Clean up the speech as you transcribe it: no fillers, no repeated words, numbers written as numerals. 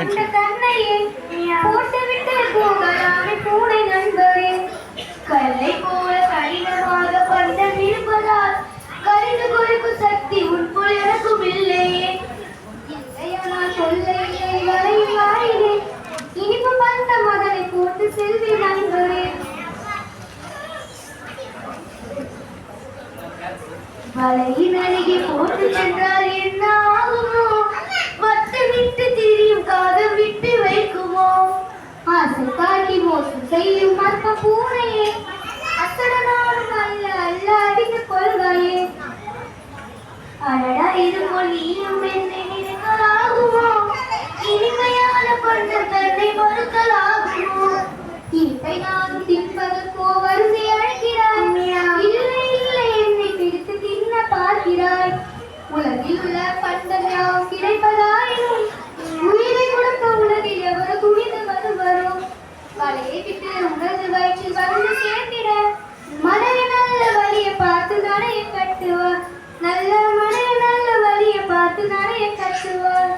கொண்ட தன்னையே போட்டுவிட்டு போகலாமே பூனை நண்பரே. கல்லை போல கடினமாக பந்தம் இருப்பதால் கரிந்து கொடுக்கும் சக்தி உட்புள் எனக்கும் இல்லையே. இல்லையானால் சொல்ல இல்லை வரையும் வாயிலே இனிப்பு பந்த மதனை போட்டு செல்வி நண்பரே. வலையின் அருகே போட்டு சென்றால் என்ன ஆகுமோ? வட்டு விட்டு திரியும் காதம் விட்டு வைக்குமோ? ஆசை காட்டி மோசம் செய்யும் மர்ம பூனையே, அசடனாலும் அல்ல அல்ல அடித்து கொள்வாயே. அடடா இது போல் நீயும் என்னை நினைக்கலாகுமோ? இனிமையான பண்ண தன்னை மறுக்கலாகுமோ? இனிப்பை நானும் தின்பதற்கோ வருந்தி அழைக்கிறாய். இல்லை இல்லை என்னை பிடித்து தின்ன பார்க்கிறாய். உலகில் உள்ள பண்டம் யாவும் கிடைப்பதாயினும் உயிரை கொடுக்க உலகில் எவரு துணிந்து வருவரும். வலையை விட்டு உனது வயிற்றில் வந்து சேர்த்திட மனைவி நல்ல வழியை பார்த்து நடைய கட்டுவார். நல்ல மனைவி நல்ல வழியை பார்த்து நடைய கட்டுவார்.